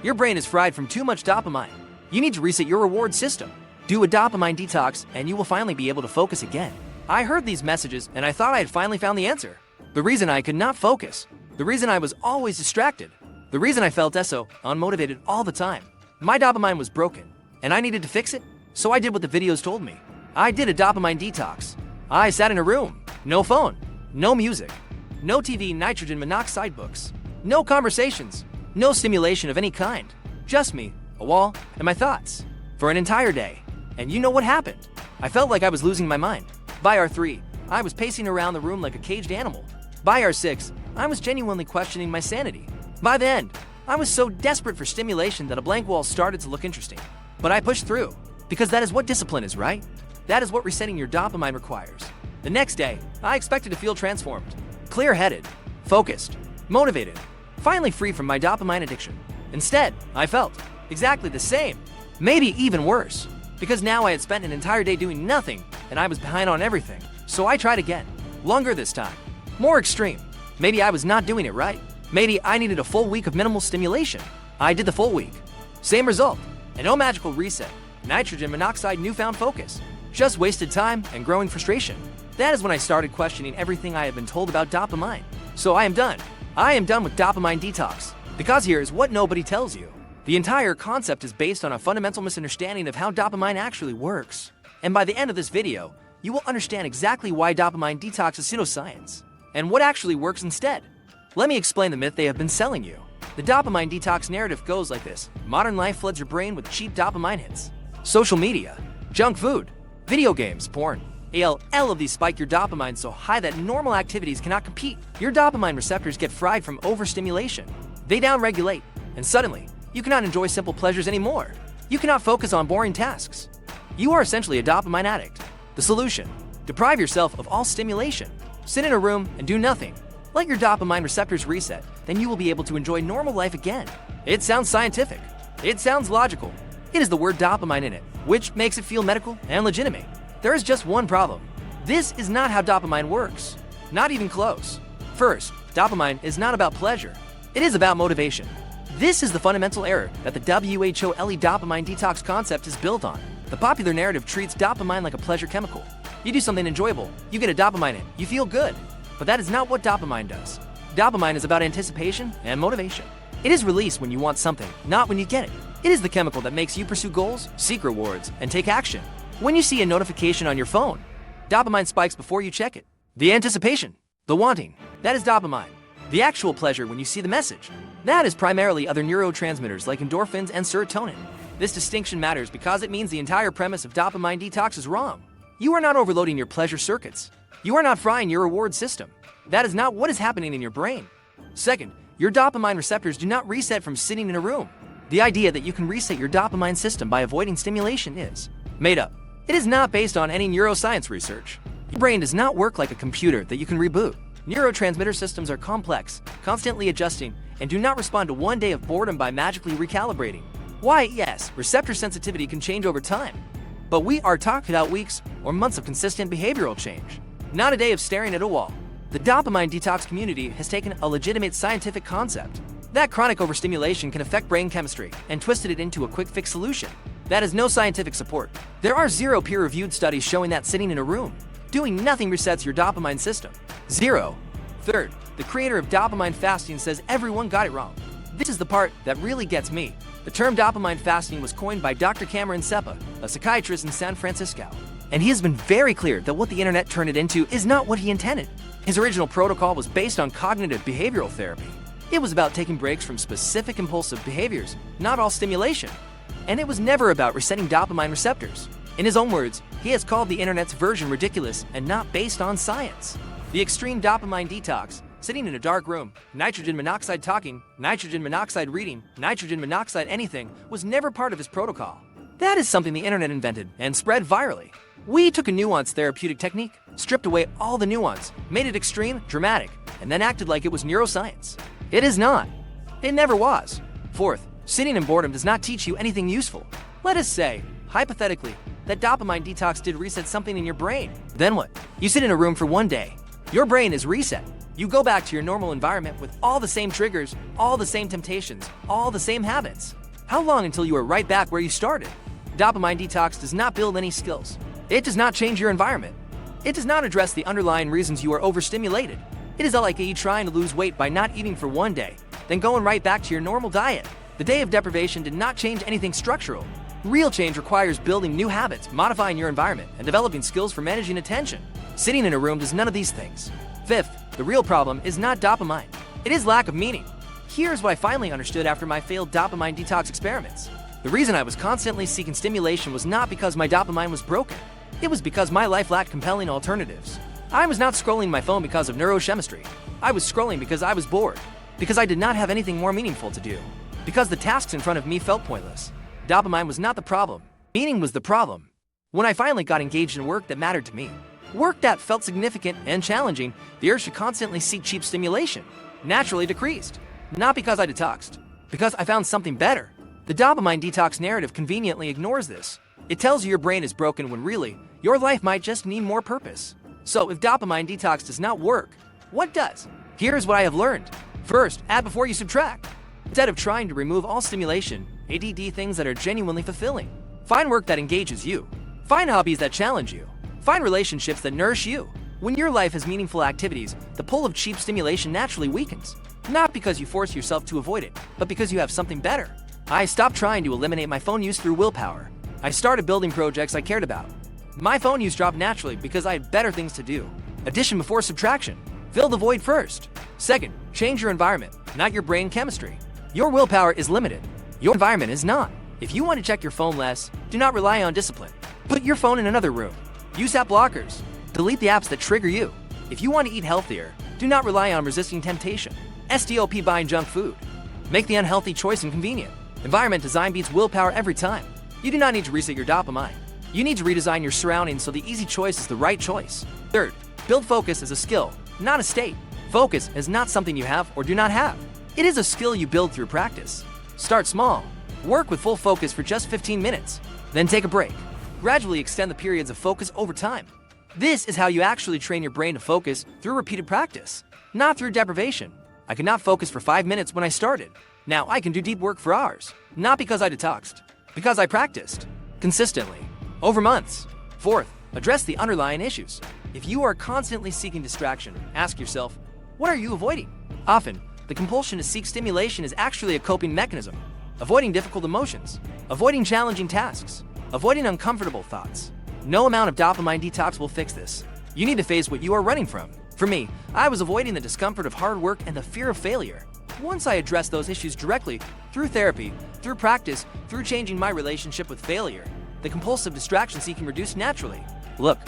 Your brain is fried from too much dopamine. You need to reset your reward system. Do a dopamine detox and you will finally be able to focus again. I heard these messages and I thought I had finally found the answer. The reason I could not focus. The reason I was always distracted. The reason I felt so unmotivated all the time. My dopamine was broken and I needed to fix it. So I did what the videos told me. I did a dopamine detox. I sat in a room. No phone. No music. No TV, nitrogen monoxide books. No conversations. No stimulation of any kind. Just me, a wall, and my thoughts. For an entire day. And you know what happened? I felt like I was losing my mind. By hour 3, I was pacing around the room like a caged animal. By hour 6, I was genuinely questioning my sanity. By the end, I was so desperate for stimulation that a blank wall started to look interesting. But I pushed through, because that is what discipline is, right? That is what resetting your dopamine requires. The next day, I expected to feel transformed. Clear-headed, focused, motivated, finally free from my dopamine addiction. Instead, I felt exactly the same, maybe even worse, because now I had spent an entire day doing nothing and I was behind on everything. So I tried again, longer this time, more extreme. Maybe I was not doing it right. Maybe I needed a full week of minimal stimulation. I did the full week. Same result, and no magical reset, nitrogen monoxide newfound focus, just wasted time and growing frustration. That is when I started questioning everything I had been told about dopamine. So I am done. I am done with dopamine detox. Because here is what nobody tells you. The entire concept is based on a fundamental misunderstanding of how dopamine actually works. And by the end of this video, you will understand exactly why dopamine detox is pseudoscience and what actually works instead. Let me explain the myth they have been selling you. The dopamine detox narrative goes like this. Modern life floods your brain with cheap dopamine hits. Social media, junk food, video games, porn. All of these spike your dopamine so high that normal activities cannot compete. Your dopamine receptors get fried from overstimulation. They downregulate, and suddenly, you cannot enjoy simple pleasures anymore. You cannot focus on boring tasks. You are essentially a dopamine addict. The solution: deprive yourself of all stimulation. Sit in a room and do nothing. Let your dopamine receptors reset, then you will be able to enjoy normal life again. It sounds scientific. It sounds logical. It is the word dopamine in it, which makes it feel medical and legitimate. There is just one problem. This is not how dopamine works. Not even close. First, dopamine is not about pleasure. It is about motivation. This is the fundamental error that the WHOLE dopamine detox concept is built on. The popular narrative treats dopamine like a pleasure chemical. You do something enjoyable, you get a dopamine hit, you feel good. But that is not what dopamine does. Dopamine is about anticipation and motivation. It is released when you want something, not when you get it. It is the chemical that makes you pursue goals, seek rewards, and take action. When you see a notification on your phone, dopamine spikes before you check it. The anticipation, the wanting, that is dopamine. The actual pleasure when you see the message, that is primarily other neurotransmitters like endorphins and serotonin. This distinction matters because it means the entire premise of dopamine detox is wrong. You are not overloading your pleasure circuits. You are not frying your reward system. That is not what is happening in your brain. Second, your dopamine receptors do not reset from sitting in a room. The idea that you can reset your dopamine system by avoiding stimulation is made up. It is not based on any neuroscience research. Your brain does not work like a computer that you can reboot. Neurotransmitter systems are complex, constantly adjusting, and do not respond to one day of boredom by magically recalibrating. Why, yes, receptor sensitivity can change over time. But we are talking about weeks or months of consistent behavioral change, not a day of staring at a wall. The dopamine detox community has taken a legitimate scientific concept that chronic overstimulation can affect brain chemistry and twisted it into a quick fix solution. That has no scientific support. There are 0 peer-reviewed studies showing that sitting in a room, doing nothing resets your dopamine system. 0. Third, the creator of Dopamine Fasting says everyone got it wrong. This is the part that really gets me. The term dopamine fasting was coined by Dr. Cameron Sepah, a psychiatrist in San Francisco. And he has been very clear that what the internet turned it into is not what he intended. His original protocol was based on cognitive behavioral therapy. It was about taking breaks from specific impulsive behaviors, not all stimulation. And it was never about resetting dopamine receptors. In his own words, he has called the internet's version ridiculous and not based on science. The extreme dopamine detox, sitting in a dark room, nitrogen monoxide talking, nitrogen monoxide reading, nitrogen monoxide anything, was never part of his protocol. That is something the internet invented and spread virally. We took a nuanced therapeutic technique, stripped away all the nuance, made it extreme, dramatic, and then acted like it was neuroscience. It is not. It never was. Fourth, sitting in boredom does not teach you anything useful. Let us say, hypothetically, that dopamine detox did reset something in your brain. Then what? You sit in a room for one day. Your brain is reset. You go back to your normal environment with all the same triggers, all the same temptations, all the same habits. How long until you are right back where you started? Dopamine detox does not build any skills. It does not change your environment. It does not address the underlying reasons you are overstimulated. It is like you trying to lose weight by not eating for one day, then going right back to your normal diet. The day of deprivation did not change anything structural. Real change requires building new habits, modifying your environment, and developing skills for managing attention. Sitting in a room does none of these things. Fifth, the real problem is not dopamine. It is lack of meaning. Here's what I finally understood after my failed dopamine detox experiments. The reason I was constantly seeking stimulation was not because my dopamine was broken. It was because my life lacked compelling alternatives. I was not scrolling my phone because of neurochemistry. I was scrolling because I was bored. Because I did not have anything more meaningful to do. Because the tasks in front of me felt pointless. Dopamine was not the problem. Meaning was the problem. When I finally got engaged in work that mattered to me, work that felt significant and challenging, the urge to constantly seek cheap stimulation naturally decreased. Not because I detoxed, because I found something better. The dopamine detox narrative conveniently ignores this. It tells you your brain is broken when really, your life might just need more purpose. So if dopamine detox does not work, what does? Here's what I have learned. First, add before you subtract. Instead of trying to remove all stimulation, ADD things that are genuinely fulfilling. Find work that engages you. Find hobbies that challenge you. Find relationships that nourish you. When your life has meaningful activities, the pull of cheap stimulation naturally weakens. Not because you force yourself to avoid it, but because you have something better. I stopped trying to eliminate my phone use through willpower. I started building projects I cared about. My phone use dropped naturally because I had better things to do. Addition before subtraction. Fill the void first. Second, change your environment, not your brain chemistry. Your willpower is limited. Your environment is not. If you want to check your phone less, do not rely on discipline. Put your phone in another room. Use app blockers. Delete the apps that trigger you. If you want to eat healthier, do not rely on resisting temptation. Stop buying junk food. Make the unhealthy choice inconvenient. Environment design beats willpower every time. You do not need to reset your dopamine. You need to redesign your surroundings so the easy choice is the right choice. Third, build focus as a skill, not a state. Focus is not something you have or do not have. It is a skill you build through practice. Start small. Work with full focus for just 15 minutes. Then take a break. Gradually extend the periods of focus over time. This is how you actually train your brain to focus through repeated practice, not through deprivation. I could not focus for 5 minutes when I started. Now I can do deep work for hours, not because I detoxed, because I practiced consistently over months. Fourth, address the underlying issues. If you are constantly seeking distraction, ask yourself, what are you avoiding? Often, the compulsion to seek stimulation is actually a coping mechanism. Avoiding difficult emotions, avoiding challenging tasks, avoiding uncomfortable thoughts. No amount of dopamine detox will fix this. You need to face what you are running from. For me, I was avoiding the discomfort of hard work and the fear of failure. Once I addressed those issues directly, through therapy, through practice, through changing my relationship with failure, the compulsive distraction seeking reduced naturally. Look,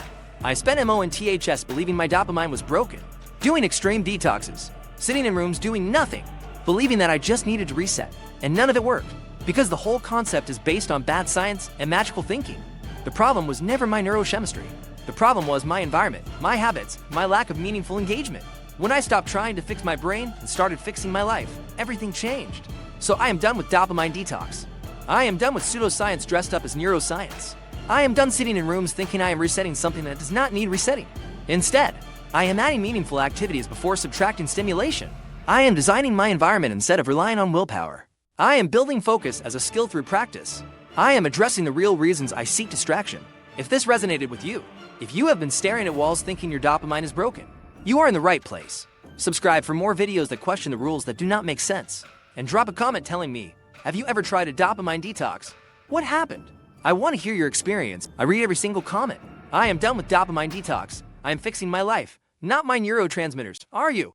I spent months believing my dopamine was broken, doing extreme detoxes, sitting in rooms doing nothing, believing that I just needed to reset, and none of it worked, because the whole concept is based on bad science and magical thinking. The problem was never my neurochemistry. The problem was my environment, my habits, my lack of meaningful engagement. When I stopped trying to fix my brain and started fixing my life, everything changed. So I am done with dopamine detox. I am done with pseudoscience dressed up as neuroscience. I am done sitting in rooms thinking I am resetting something that does not need resetting. Instead, I am adding meaningful activities before subtracting stimulation. I am designing my environment instead of relying on willpower. I am building focus as a skill through practice. I am addressing the real reasons I seek distraction. If this resonated with you, if you have been staring at walls thinking your dopamine is broken, you are in the right place. Subscribe for more videos that question the rules that do not make sense. And drop a comment telling me, have you ever tried a dopamine detox? What happened? I want to hear your experience. I read every single comment. I am done with dopamine detox. I am fixing my life, not my neurotransmitters. Are you?